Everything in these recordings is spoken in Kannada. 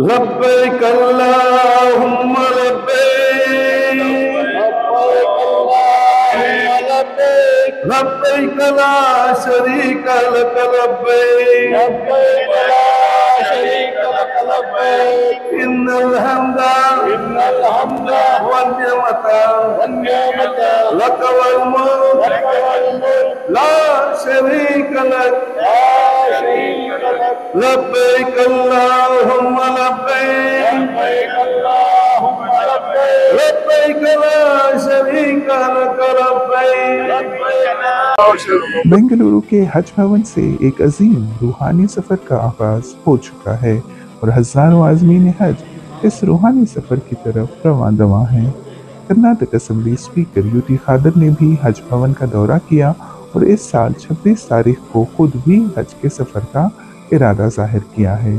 لبيك اللهم لبيك لبيك لا شريك لك لبيك إن الحمد والنعمة لك والملك لا شريك لك لبيك اللهم لبيك لبيك لا شريك لك لبيك। बेंगलुरु के हज भवन से एक अजीम रूहानी सफर का आगाज हो चुका है और हजारों आज़मीन हज इस रूहानी सफर की तरफ रवां हैं। कर्नाटक असेंबली स्पीकर यूटी खादर ने भी हज भवन का दौरा किया और इस साल 26 तारीख को खुद भी हज के सफर का इरादा जाहिर किया है।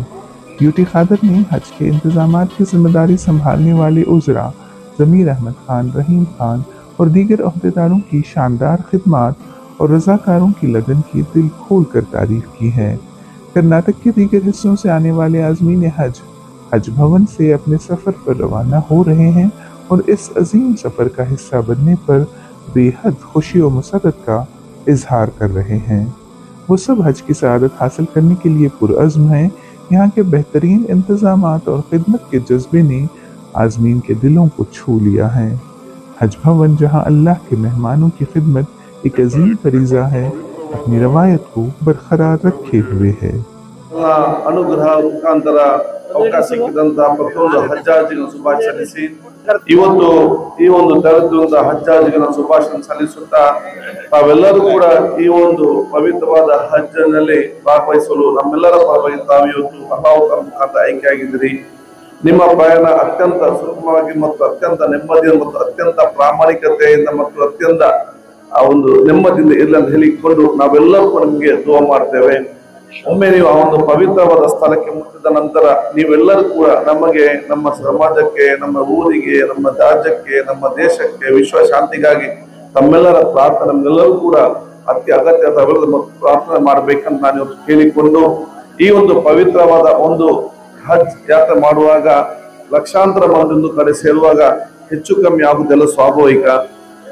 यूटी खादर ने हज के इंतजाम की जिम्मेदारी संभालने वाले उज़रा ज़मीर अहमद खान, रहीम खान और दीगर अहदेदारों की शानदार खिदमत और रज़ाकारों की लगन की दिल खोल कर तारीफ की है। कर्नाटक के दीगर हिस्सों से आने वाले आज़मीन हज भवन से अपने सफ़र पर रवाना हो रहे हैं और इस अजीम सफ़र का हिस्सा बनने पर बेहद खुशी और मसरत का इजहार कर रहे हैं। वो सब हज की सआदत हासिल करने के लिए पुरअज़्म हैं। यहाँ के बेहतरीन इंतज़ामात और खिदमत के जज्बे ने आज़मीन के दिलों को छू लिया है। हज भवन जहाँ अल्लाह के मेहमानों की खिदमत एक अजीम फरीज़ा है, अपनी रवायत को बरकरार रखे हुए है। ಅನುಗ್ರಹ ಮುಖಾಂತರ ಅವಕಾಶ ಸಿಕ್ಕಿದಂತಹ ಪ್ರತಿಯೊಂದು ಹಜ್ಜಾಜಿಗಳ ಶುಭಾಶಯ ಸಲ್ಲಿಸಿ ಇವತ್ತು ಈ ಒಂದು ತೆರೆದ ಹಜ್ಜಾಜಿಗಳ ಶುಭಾಶಯ ಸಲ್ಲಿಸುತ್ತಾ ತಾವೆಲ್ಲರೂ ಕೂಡ ಈ ಒಂದು ಪವಿತ್ರವಾದ ಹಜ್ಜಿನಲ್ಲಿ ಭಾಗವಹಿಸಲು ನಮ್ಮೆಲ್ಲರ ಪರವಾಗಿ ತಾವು ಇವತ್ತು ಅಲ್ಲಾಹ್ ಮುಖಾಂತರ ಆಯ್ಕೆಯಾಗಿದ್ದೀರಿ। ನಿಮ್ಮ ಪ್ರಯಾಣ ಅತ್ಯಂತ ಸುಗಮವಾಗಿ ಮತ್ತು ಅತ್ಯಂತ ನೆಮ್ಮದಿಯಿಂದ ಮತ್ತು ಅತ್ಯಂತ ಪ್ರಾಮಾಣಿಕತೆಯಿಂದ ಮತ್ತು ಅತ್ಯಂತ ಆ ಒಂದು ನೆಮ್ಮದಿಯಿಂದ ಇರಲಿ ಅಂತ ಹೇಳಿಕೊಂಡು ನಾವೆಲ್ಲರೂ ನಿಮಗೆ ದುವಾ ಮಾಡ್ತೇವೆ। ಒಮ್ಮೆ ನೀವು ಆ ಒಂದು ಪವಿತ್ರವಾದ ಸ್ಥಳಕ್ಕೆ ಮುಟ್ಟಿದ ನಂತರ ನೀವೆಲ್ಲರೂ ಕೂಡ ನಮಗೆ, ನಮ್ಮ ಸಮಾಜಕ್ಕೆ, ನಮ್ಮ ಊರಿಗೆ, ನಮ್ಮ ರಾಜ್ಯಕ್ಕೆ, ನಮ್ಮ ದೇಶಕ್ಕೆ ವಿಶ್ವ ಶಾಂತಿಗಾಗಿ ತಮ್ಮೆಲ್ಲರ ಪ್ರಾರ್ಥನೆ ನಮ್ಮೆಲ್ಲರೂ ಕೂಡ ಅತಿ ಅಗತ್ಯ ಪ್ರಾರ್ಥನೆ ಮಾಡ್ಬೇಕಂತ ನಾನು ಇವತ್ತು ಕೇಳಿಕೊಂಡು ಈ ಒಂದು ಪವಿತ್ರವಾದ ಒಂದು ಹಜ್ ಯಾತ್ರೆ ಮಾಡುವಾಗ ಲಕ್ಷಾಂತರ ಮಂದಿ ಒಂದು ಕಡೆ ಸೇರುವಾಗ ಹೆಚ್ಚು ಕಮ್ಮಿ ಆಗುವುದೆಲ್ಲ ಸ್ವಾಭಾವಿಕ।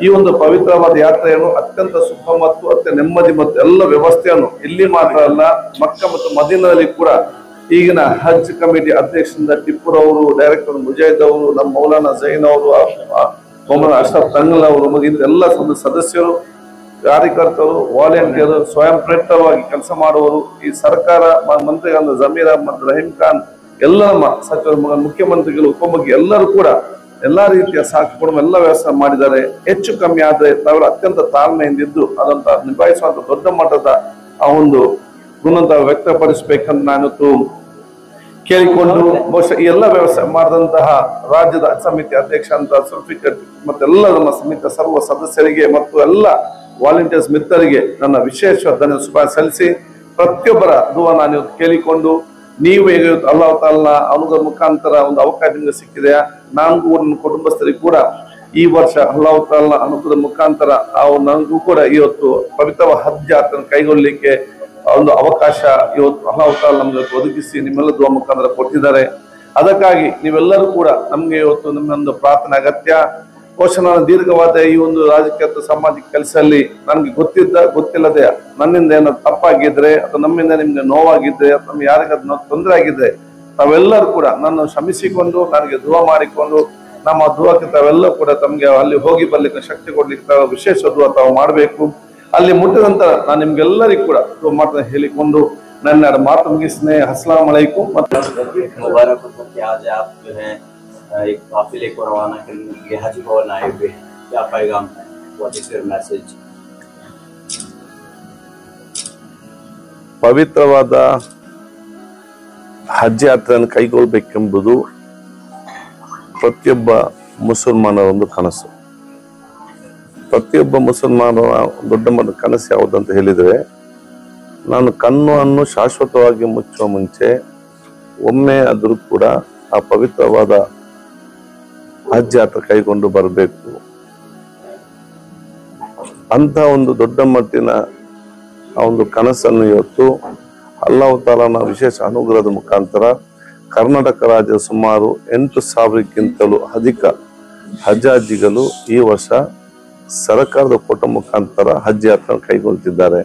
ಈ ಒಂದು ಪವಿತ್ರವಾದ ಯಾತ್ರೆಯನ್ನು ಅತ್ಯಂತ ಸುಖ ಮತ್ತು ಅತ್ಯಂತ ನೆಮ್ಮದಿ ಮತ್ತು ಎಲ್ಲ ವ್ಯವಸ್ಥೆಯನ್ನು ಇಲ್ಲಿ ಮಾತ್ರ ಅಲ್ಲ, ಮಕ್ಕ ಮತ್ತು ಮದೀನಾದಲ್ಲಿ ಕೂಡ ಈಗಿನ ಹಜ್ ಕಮಿಟಿ ಅಧ್ಯಕ್ಷರಿಂದ ಟಿಪ್ಪುರ್ ಅವರು, ಡೈರೆಕ್ಟರ್ ಮುಜಾಹಿದ್ ಅವರು, ನಮ್ಮ ಮೌಲಾನಾ ಜೈನ್ ಅವರು, ಮೊಹಮ್ಮದ್ ಅಶ್ರಫ್ ತಂಗಲ್ ಅವರು, ಎಲ್ಲ ಸದಸ್ಯರು, ಕಾರ್ಯಕರ್ತರು, ವಾಲಂಟಿಯರ್, ಸ್ವಯಂ ಪ್ರೇರಿತವಾಗಿ ಕೆಲಸ ಮಾಡುವವರು, ಈ ಸರ್ಕಾರ ಮಂತ್ರಿಗಳಾದ ಜಮೀರ್ ಅಹಮದ್, ರಹೀಂ ಖಾನ್, ಎಲ್ಲ ಸಚಿವರು, ಮುಖ್ಯಮಂತ್ರಿಗಳು, ಉಪಮುಖ್ಯ ಎಲ್ಲರೂ ಕೂಡ ಎಲ್ಲಾ ರೀತಿಯ ಸಾಕು ಎಲ್ಲ ವ್ಯವಸ್ಥೆ ಮಾಡಿದ್ದಾರೆ। ಹೆಚ್ಚು ಕಮ್ಮಿ ಆದ್ರೆ ತಾವೆಲ್ಲ ಅತ್ಯಂತ ತಾಳ್ಮೆಯಿಂದಿದ್ದು ಅದಂತ ನಿಭಾಯಿಸುವಂತ ದೊಡ್ಡ ಮಟ್ಟದ ಆ ಒಂದು ಗುಣದ ವ್ಯಕ್ತಪಡಿಸಬೇಕಂತ ನಾನು ಕೇಳಿಕೊಂಡು ಬಹುಶಃ ಈ ಎಲ್ಲ ವ್ಯವಸ್ಥೆ ಮಾಡಿದಂತಹ ರಾಜ್ಯದ ಸಮಿತಿ ಅಧ್ಯಕ್ಷ ಅಂತ ಸುಲ್ಫಿಕರ್ ಮತ್ತೆಲ್ಲ ನಮ್ಮ ಸಮಿತಿಯ ಸರ್ವ ಸದಸ್ಯರಿಗೆ ಮತ್ತು ಎಲ್ಲ ವಾಲಂಟಿಯರ್ಸ್ ಮಿತ್ರರಿಗೆ ನನ್ನ ವಿಶೇಷ ಧನ್ಯವಾದ ಸಲ್ಲಿಸಿ ಪ್ರತಿಯೊಬ್ಬರ ದುವಾ ನಾನು ಕೇಳಿಕೊಂಡು ನೀವು ಈಗ ಅಲ್ಲಾಹ್ ತಾಲಾ ಅನುಗ್ರಹ ಮುಖಾಂತರ ಒಂದು ಅವಕಾಶ ನಿಮಗೆ ಸಿಕ್ಕಿದೆ। ನನಗೂ ನನ್ನ ಕುಟುಂಬಸ್ಥರಿಗೆ ಕೂಡ ಈ ವರ್ಷ ಅಲ್ಲಾಹ್ ತಾಲಾ ಅನುಗ್ರಹ ಮುಖಾಂತರ ನನಗೂ ಕೂಡ ಇವತ್ತು ಪವಿತ್ರ ಹಜ್ ಯಾತ್ರೆ ಕೈಗೊಳ್ಳಲಿಕ್ಕೆ ಒಂದು ಅವಕಾಶ ಇವತ್ತು ಅಲ್ಲಾಹ್ ತಾಲಾ ನಮ್ಗೆ ಒದಗಿಸಿ ನಿಮ್ಮೆಲ್ಲ ದುವಾ ಮುಖಾಂತರ ಕೊಟ್ಟಿದ್ದಾರೆ। ಅದಕ್ಕಾಗಿ ನೀವೆಲ್ಲರೂ ಕೂಡ ನಮ್ಗೆ ಇವತ್ತು ನಿಮ್ಮೊಂದು ಪ್ರಾರ್ಥನೆ ಅಗತ್ಯ। ಬಹುಶಃ ನಾನು ದೀರ್ಘವಾದ ಈ ಒಂದು ರಾಜಕೀಯ ಸಾಮಾಜಿಕ ಕೆಲಸದಲ್ಲಿ ನನಗೆ ಗೊತ್ತಿಲ್ಲದೆ ನನ್ನಿಂದ ಏನೋ ತಪ್ಪಾಗಿದ್ರೆ ಅಥವಾ ನಮ್ಮಿಂದ ನಿಮ್ಗೆ ನೋವಾಗಿದ್ರೆ ಅಥವಾ ನಮ್ಗೆ ಯಾರಿಗಾದ್ರೂ ತೊಂದರೆ ಆಗಿದ್ರೆ ತಾವೆಲ್ಲರೂ ಕೂಡ ನನ್ನ ಕ್ಷಮಿಸಿಕೊಂಡು ನನಗೆ ದುವಾ ಮಾಡಿಕೊಂಡು ನಮ್ಮ ದುವಾಕ್ಕೆ ತಾವೆಲ್ಲರೂ ಕೂಡ ತಮ್ಗೆ ಅಲ್ಲಿ ಹೋಗಿ ಬರ್ಲಿಕ್ಕೆ ಶಕ್ತಿ ಕೊಡ್ಲಿಕ್ಕೆ ವಿಶೇಷ ದುವಾ ತಾವು ಮಾಡಬೇಕು। ಅಲ್ಲಿ ಮುಟ್ಟಿದ ನಂತರ ನಾನು ನಿಮ್ಗೆಲ್ಲರಿಗೂ ಕೂಡ ದುವಾ ಮಾಡ್ತಾ ಹೇಳಿಕೊಂಡು ನನ್ನ ಮಾತು ಮುಗಿಸ್ತೀನಿ। अस्सलाम अलैकुम। एक काफिले को रवाना करने के लिए हज भवन आए हुए हैं, क्या पैगाम है, व्हाट इज योर मैसेज? ಪವಿತ್ರವಾದ ಹಜ್ ಯಾತ್ರೆಯನ್ನು ಕೈಗೊಳ್ಳಬೇಕೆಂಬುದು ಪ್ರತಿಯೊಬ್ಬ ಮುಸಲ್ಮಾನರ ಒಂದು ಕನಸು। ಪ್ರತಿಯೊಬ್ಬ ಮುಸಲ್ಮಾನರ ದೊಡ್ಡ ಮಟ್ಟದ ಕನಸು ಯಾವುದಂತ ಹೇಳಿದ್ರೆ, ನಾನು ಕಣ್ಣನ್ನು ಶಾಶ್ವತವಾಗಿ ಮುಚ್ಚುವ ಮುಂಚೆ ಒಮ್ಮೆ ಆದರೂ ಕೂಡ ಆ ಪವಿತ್ರವಾದ ಹಜ್ ಯಾತ್ರೆ ಕೈಗೊಂಡು ಬರಬೇಕು ಅಂತ ಒಂದು ದೊಡ್ಡ ಮಟ್ಟಿನ ಆ ಒಂದು ಕನಸನ್ನು ಇವತ್ತು ಅಲ್ಲಾಹ್ ತಾಲಾನ ವಿಶೇಷ ಅನುಗ್ರಹದ ಮುಖಾಂತರ ಕರ್ನಾಟಕ ರಾಜ್ಯದ ಸುಮಾರು 8,000ಕ್ಕಿಂತಲೂ ಅಧಿಕ ಹಜ್ಜಾಜಿಗಳು ಈ ವರ್ಷ ಸರ್ಕಾರದ ಕೋಟ ಮುಖಾಂತರ ಹಜ್ ಯಾತ್ರೆ ಕೈಗೊಳ್ಳುತ್ತಿದ್ದಾರೆ.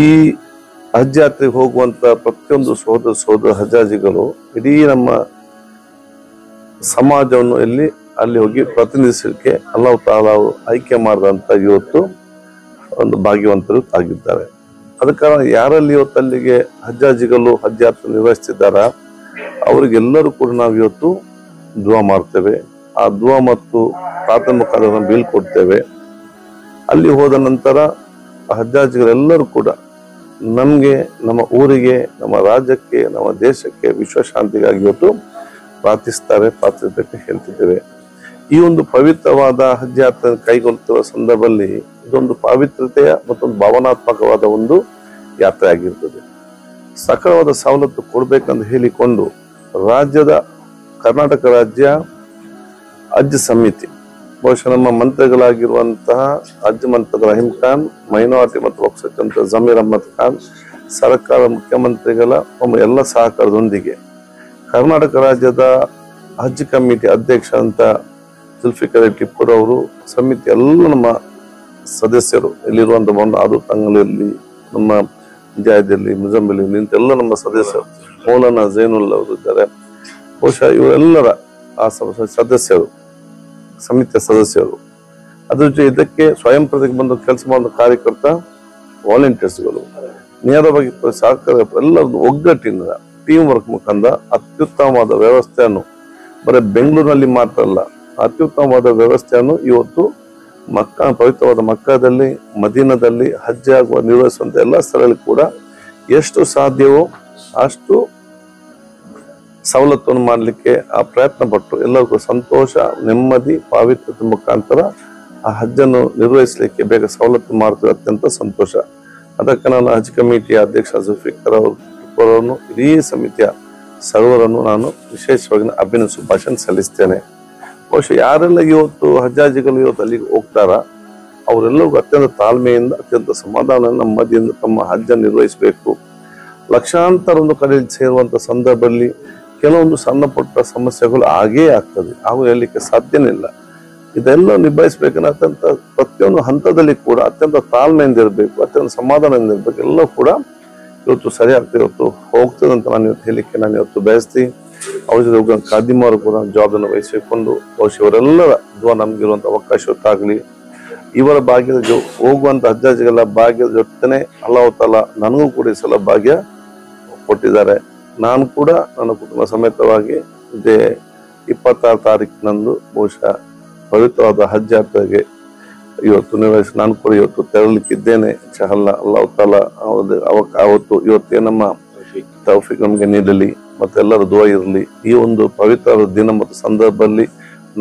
ಈ ಹಜ್ ಯಾತ್ರೆಗೆ ಹೋಗುವಂತ ಪ್ರತಿಯೊಂದು ಸೋದರ ಹಜ್ಜಾಜಿಗಳು ಇಡೀ ನಮ್ಮ ಸಮಾಜವನ್ನು ಅಲ್ಲಿ ಹೋಗಿ ಪ್ರತಿನಿಧಿಸಲಿಕ್ಕೆ ಅಲ್ಲಾಹ್ ತಾಲಾ ಆಯ್ಕೆ ಮಾಡಿದಂತ ಇವತ್ತು ಒಂದು ಭಾಗ್ಯವಂತರು ಆಗಿದ್ದಾರೆ. ಅದ ಕಾರಣ ಯಾರಲ್ಲಿ ಇವತ್ತು ಅಲ್ಲಿಗೆ ಹಜ್ಜಾಜಿಗಳು ಹಜ್ ಯಾತ್ರೆ ನಿರ್ವಹಿಸ್ತಿದ್ದಾರ ಅವರಿಗೆಲ್ಲರೂ ಕೂಡ ನಾವು ಇವತ್ತು ದುವಾ ಮಾಡ್ತೇವೆ. ಆ ದುವಾ ಮತ್ತು ಪ್ರಾರ್ಥನೆ ಮುಖಾಂತರ ಬೀಳ್ಕೊಡ್ತೇವೆ. ಅಲ್ಲಿ ಹೋದ ನಂತರ ಹಜ್ಜಾಜಿಗಳೆಲ್ಲರೂ ಕೂಡ ನಮ್ಗೆ, ನಮ್ಮ ಊರಿಗೆ, ನಮ್ಮ ರಾಜ್ಯಕ್ಕೆ, ನಮ್ಮ ದೇಶಕ್ಕೆ ವಿಶ್ವಶಾಂತಿಗಾಗಿ ಇವತ್ತು ಪ್ರಾರ್ಥಿಸಬೇಕು ಹೇಳ್ತಿದ್ದೇವೆ. ಈ ಒಂದು ಪವಿತ್ರವಾದ ಹಜ್ ಯಾತ್ರೆ ಕೈಗೊಳ್ಳುತ್ತಿರುವ ಸಂದರ್ಭದಲ್ಲಿ ಇದೊಂದು ಪವಿತ್ರತೆಯ ಮತ್ತೊಂದು ಭಾವನಾತ್ಮಕವಾದ ಒಂದು ಯಾತ್ರೆ ಆಗಿರ್ತದೆ. ಸಕಲವಾದ ಸವಲತ್ತು ಕೊಡ್ಬೇಕಂತ ಹೇಳಿಕೊಂಡು ರಾಜ್ಯದ ಕರ್ನಾಟಕ ರಾಜ್ಯ ಹಜ್ ಸಮಿತಿ, ಬಹುಶಃ ನಮ್ಮ ಮಂತ್ರಿಗಳಾಗಿರುವಂತಹ ಹಜ್ ಮಂತ್ರಿ ರಹೀಂ ಖಾನ್, ಮೈನಾರಿಟಿ ಮತ್ತು ವಕ್ಫ್ ಸಚಿವ ಜಮೀರ್ ಅಹಮದ್ ಖಾನ್, ಸರ್ಕಾರ ಮುಖ್ಯಮಂತ್ರಿಗಳ ಎಲ್ಲ ಸಹಕಾರದೊಂದಿಗೆ ಕರ್ನಾಟಕ ರಾಜ್ಯದ ಹಜ್ ಕಮಿಟಿ ಅಧ್ಯಕ್ಷ ಅಂತ ಜುಲ್ಫಿಕರ್ ಟಿಪ್ಪುರ್ ಅವರು, ಸಮಿತಿ ಎಲ್ಲ ನಮ್ಮ ಸದಸ್ಯರು ಇಲ್ಲಿರುವಂತ ಆದುತಂಗಲಲ್ಲಿ, ನಮ್ಮ ಜಾಯದಲ್ಲಿ, ಮುಜಂಬಿಲಿ ಇಂತೆಲ್ಲ ನಮ್ಮ ಸದಸ್ಯರು, ಮೌಲಾನಾ ಜೈನುಲ್ ಅವರು ಇದ್ದಾರೆ. ಬಹುಶಃ ಇವರೆಲ್ಲರ ಆ ಸದಸ್ಯರು, ಸಮಿತಿಯ ಸದಸ್ಯರು, ಅದ್ರ ಜೊತೆ ಇದಕ್ಕೆ ಸ್ವಯಂ ಪ್ರತಿಗೆ ಬಂದು ಕೆಲಸ ಮಾಡುವ ಕಾರ್ಯಕರ್ತ, ವಾಲಂಟಿಯರ್ಸ್ಗಳು, ನೇರವಾಗಿ ಸಹಕಾರ ಎಲ್ಲರದ್ದು ಒಗ್ಗಟ್ಟಿನಿಂದ ಟೀಮ್ ವರ್ಕ್ ಮುಖಾಂತರ ಅತ್ಯುತ್ತಮವಾದ ವ್ಯವಸ್ಥೆಯನ್ನು ಬರೀ ಬೆಂಗಳೂರಿನಲ್ಲಿ ಮಾತ್ರ ಅಲ್ಲ, ಅತ್ಯುತ್ತಮವಾದ ವ್ಯವಸ್ಥೆಯನ್ನು ಇವತ್ತು ಪವಿತ್ರವಾದ ಮಕ್ಕಾದಲ್ಲಿ, ಮದೀನದಲ್ಲಿ ಹಜ್ ಆಗುವ ನಿರ್ವಹಿಸುವಂತ ಎಲ್ಲ ಸ್ಥಳಗಳಲ್ಲಿ ಕೂಡ ಎಷ್ಟು ಸಾಧ್ಯವೋ ಅಷ್ಟು ಸವಲತ್ತನ್ನು ಮಾಡಲಿಕ್ಕೆ ಆ ಪ್ರಯತ್ನ ಪಟ್ಟು ಎಲ್ಲರಿಗೂ ಸಂತೋಷ, ನೆಮ್ಮದಿ, ಪಾವಿತ್ರ್ಯತೆ ಮುಖಾಂತರ ಆ ಹಜ್ಜನ್ನು ನಿರ್ವಹಿಸಲಿಕ್ಕೆ ಬೇಗ ಸವಲತ್ತು ಮಾಡ್ತಾರೆ. ಅತ್ಯಂತ ಸಂತೋಷ. ಅದಕ್ಕೆ ನಾನು ಹಜ್ ಕಮಿಟಿಯ ಅಧ್ಯಕ್ಷ ಜುಲ್ಫಿಕರ್ ಅವರನ್ನು, ಇಡೀ ಸಮಿತಿಯ ಸರ್ವರನ್ನು ನಾನು ವಿಶೇಷವಾಗಿ ಅಭಿನಂದನೆ ಶುಭಾಶಯ ಸಲ್ಲಿಸ್ತೇನೆ. ಬಹುಶಃ ಯಾರೆಲ್ಲ ಇವತ್ತು ಹಜ್ಜಾಜಿಗಳು ಇವತ್ತು ಅಲ್ಲಿಗೆ ಹೋಗ್ತಾರ ಅವರೆಲ್ಲರಿಗೂ ಅತ್ಯಂತ ತಾಳ್ಮೆಯಿಂದ, ಅತ್ಯಂತ ಸಮಾಧಾನ, ನೆಮ್ಮದಿಯಿಂದ ತಮ್ಮ ಹಜ್ಜನ್ನು ನಿರ್ವಹಿಸಬೇಕು. ಲಕ್ಷಾಂತರ ಒಂದು ಕಡೆಯಲ್ಲಿ ಸೇರುವಂತ ಸಂದರ್ಭದಲ್ಲಿ ಕೆಲವೊಂದು ಸಣ್ಣ ಪುಟ್ಟ ಸಮಸ್ಯೆಗಳು ಆಗೇ ಆಗ್ತದೆ, ಹಾಗೂ ಹೇಳಲಿಕ್ಕೆ ಸಾಧ್ಯನೇ ಇಲ್ಲ. ಇದೆಲ್ಲ ನಿಭಾಯಿಸಬೇಕಂದ್ರೆ ಅತ್ಯಂತ ಪ್ರತಿಯೊಂದು ಹಂತದಲ್ಲಿ ಕೂಡ ಅತ್ಯಂತ ತಾಳ್ಮೆಯಿಂದ ಇರಬೇಕು, ಅತ್ಯಂತ ಸಮಾಧಾನದಿಂದ ಇರಬೇಕು. ಎಲ್ಲ ಕೂಡ ಇವತ್ತು ಸರಿ ಆಗ್ತದೆ, ಇವತ್ತು ಹೋಗ್ತದೆ ಅಂತ ನಾನು ಇವತ್ತು ಹೇಳಲಿಕ್ಕೆ ನಾನು ಇವತ್ತು ಬಯಸ್ತೀನಿ. ಅವ್ರ ಜೊತೆ ಖಾದಿಮರು ಕೂಡ ಜವಾಬ್ದಾರಿಯನ್ನು ವಹಿಸಿಕೊಂಡು ಬಹುಶಃ ಇವರೆಲ್ಲರ ದುವಾ ನಮ್ಗಿರುವಂತ ಅವಕಾಶ ಗೊತ್ತಾಗ್ಲಿ. ಇವರ ಭಾಗ್ಯದ ಹೋಗುವಂತ ಹಜ್ಜಾಜಿಗಳ ಭಾಗ್ಯದ ಜೊತೆನೆ ಅಲ್ಲಾಹ್ ತಾಲಾ ನನಗೂ ಕೂಡ ಈ ಸಲ ಭಾಗ್ಯ ಕೊಟ್ಟಿದ್ದಾರೆ. ನಾನು ಕೂಡ ನನ್ನ ಕುಟುಂಬ ಸಮೇತವಾಗಿ ಇದೇ 26 ತಾರೀಕಿನಂದು ಬಹುಶಃ ಪವಿತ್ರವಾದ ಹಜ್ ಯಾತ್ರೆಗೆ ಇವತ್ತು ನಿರ್ವಹಿಸಿ ನಾನು ಕೂಡ ಇವತ್ತು ತೆರಳಲಿಕ್ಕಿದ್ದೇನೆ. ಅಲ್ಲಾಹ್ ತಾಲಾ ಅವತ್ತು ಇವತ್ತೇ ನಮ್ಮ ತೌಫೀಕ್ ನಮ್ಗೆ ನೀಡಲಿ, ಮತ್ತೆಲ್ಲರ ದುವಾ ಇರಲಿ. ಈ ಒಂದು ಪವಿತ್ರ ದಿನ ಮತ್ತು ಸಂದರ್ಭದಲ್ಲಿ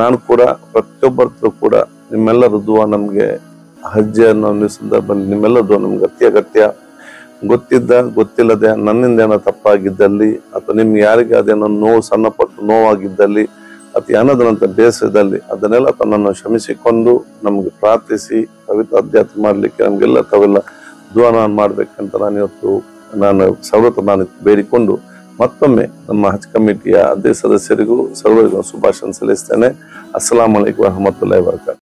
ನಾನು ಕೂಡ ಪ್ರತಿಯೊಬ್ಬರು ಕೂಡ ನಿಮ್ಮೆಲ್ಲರ ದುವಾ ನಮ್ಗೆ ಹಜ್ ಅನ್ನೋ ಸಂದರ್ಭದಲ್ಲಿ ನಿಮ್ಮೆಲ್ಲರ ದುವಾ ನಮ್ಗೆ ಅತ್ಯಗತ್ಯ. ಗೊತ್ತಿದ್ದ ಗೊತ್ತಿಲ್ಲದೆ ನನ್ನಿಂದ ಏನೋ ತಪ್ಪಾಗಿದ್ದಲ್ಲಿ ಅಥವಾ ನಿಮ್ಗೆ ಯಾರಿಗೆ ಅದೇನೋ ನೋವು, ಸಣ್ಣ ಪಟ್ಟು ನೋವಾಗಿದ್ದಲ್ಲಿ ಅಥವಾ ಏನದಂತ ಬೇಸರದಲ್ಲಿ ಅದನ್ನೆಲ್ಲ ತನ್ನನ್ನು ಕ್ಷಮಿಸಿಕೊಂಡು ನಮ್ಗೆ ಪ್ರಾರ್ಥಿಸಿ ಪವಿತ್ರ ಅಧ್ಯಾತ್ಮ ಮಾಡ್ಲಿಕ್ಕೆ ನಮ್ಗೆಲ್ಲ ತಾವೆಲ್ಲ ದುವಾ ನಾನು ಮಾಡ್ಬೇಕಂತ ನಾನು ಸವಲತ್ತು ನಾನು ಬೇಡಿಕೊಂಡು ಮತ್ತೊಮ್ಮೆ ನಮ್ಮ ಹಜ್ ಕಮಿಟಿಯ ಅದೇ ಸದಸ್ಯರಿಗೂ ಸರ್ವರಿಗೂ ಶುಭಾಶಯ ಸಲ್ಲಿಸ್ತೇನೆ. ಅಸ್ಸಲಾಮು ಅಲೈಕುಂ ವರಹಮತುಲ್ಲಾಹಿ ವಬರಕಾತುಹು.